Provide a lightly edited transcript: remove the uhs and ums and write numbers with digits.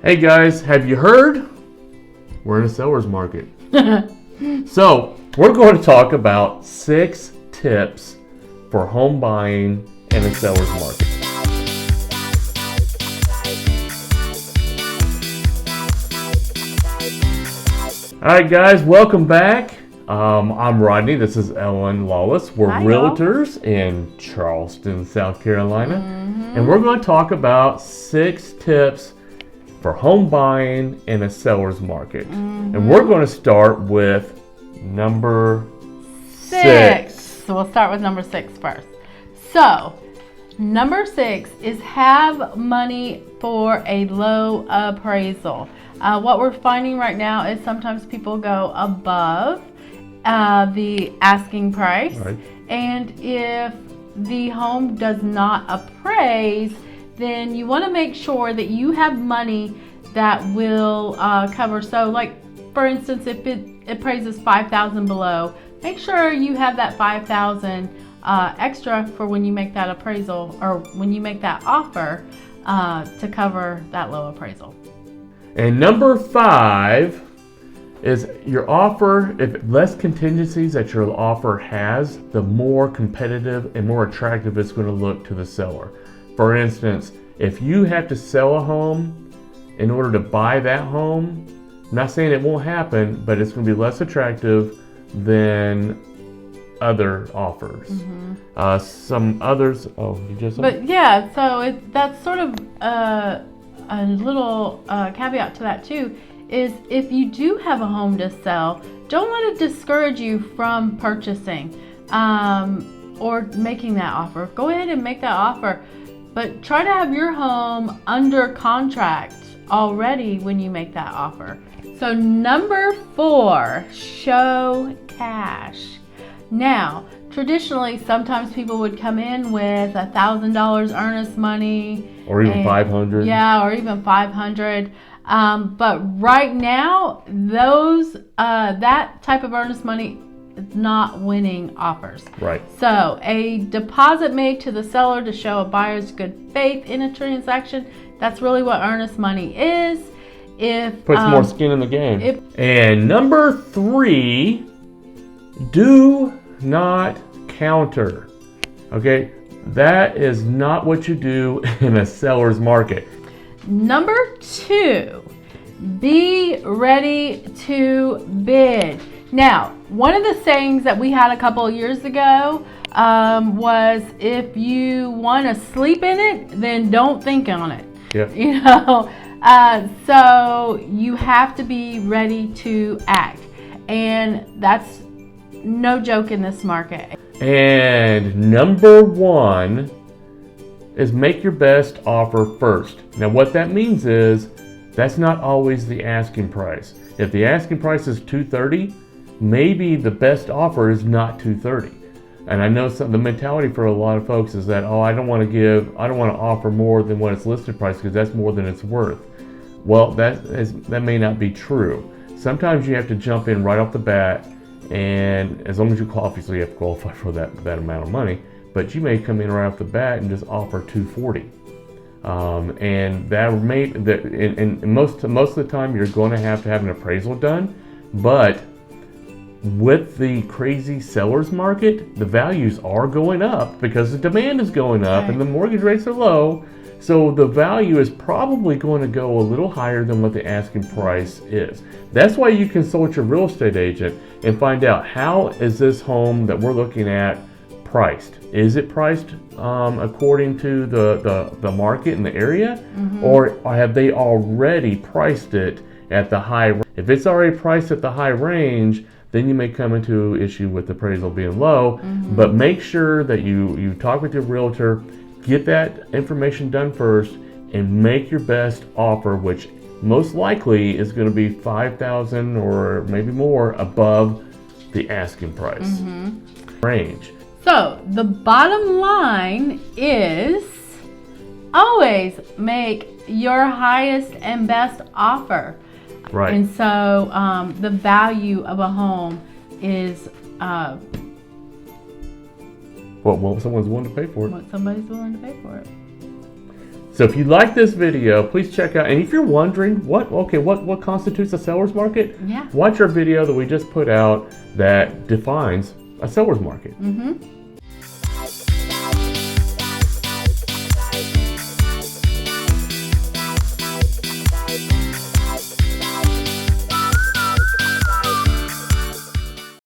Hey guys, have you heard? We're in a seller's market. So, we're going to talk about 6 tips for home buying in a seller's market. Alright guys, welcome back. I'm Rodney, this is Ellen Lawless. We're realtors in Charleston, South Carolina. And we're going to talk about 6 tips for home buying in a seller's market. And we're going to start with number 6. So we'll start with number 6 first. So, number 6 is have money for a low appraisal. What we're finding right now is sometimes people go above the asking price. Right. And if the home does not appraise, then you want to make sure that you have money that will cover. So like, for instance, if it appraises $5,000 below, make sure you have that $5,000 extra for when you make that appraisal or when you make that offer to cover that low appraisal. And number 5 is your offer, if less contingencies that your offer has, the more competitive and more attractive it's going to look to the seller. For instance, if you have to sell a home in order to buy that home, I'm not saying it won't happen, but it's going to be less attractive than other offers. Some others, you just said? But yeah, so that's sort of a little caveat to that too, is if you do have a home to sell, don't let it discourage you from purchasing or making that offer. Go ahead and make that offer, but try to have your home under contract already when you make that offer. So number 4, show cash. Now, traditionally, sometimes people would come in with $1,000 earnest money, or even $500. Yeah, or even $500. But right now, that type of earnest money is not winning offers. Right. So a deposit made to the seller to show a buyer's good faith in a transaction, that's really what earnest money is. Puts more skin in the game. And number 3, do not counter. Okay, that is not what you do in a seller's market. Number 2, be ready to bid. Now, one of the sayings that we had a couple of years ago was, if you want to sleep in it, then don't think on it. Yep. You know, so you have to be ready to act. And that's no joke in this market. And number 1 is make your best offer first. Now what that means is that's not always the asking price. If the asking price is $230, maybe the best offer is not $230. And I know the mentality for a lot of folks is that, I don't want to offer more than what its listed price because that's more than it's worth. Well, that may not be true. Sometimes you have to jump in right off the bat, and as long as you obviously have to qualify for that amount of money, but you may come in right off the bat and just offer $240. And that may, and most of the time you're going to have an appraisal done, but with the crazy seller's market, the values are going up because the demand is going up. Right. And the mortgage rates are low. So the value is probably going to go a little higher than what the asking price is. That's why you consult your real estate agent and find out, how is this home that we're looking at priced? Is it priced according to the market in the area? Or have they already priced it at the high range? If it's already priced at the high range, then you may come into issue with the appraisal being low. But make sure that you talk with your realtor, get that information done first, and make your best offer, which most likely is going to be $5,000 or maybe more above the asking price range. So the bottom line is always make your highest and best offer. Right. And so the value of a home is what someone's willing to pay for it. What somebody's willing to pay for it. So if you like this video, please check out, and if you're wondering what constitutes a seller's market, Yeah. watch our video that we just put out that defines a seller's market. Mm-hmm.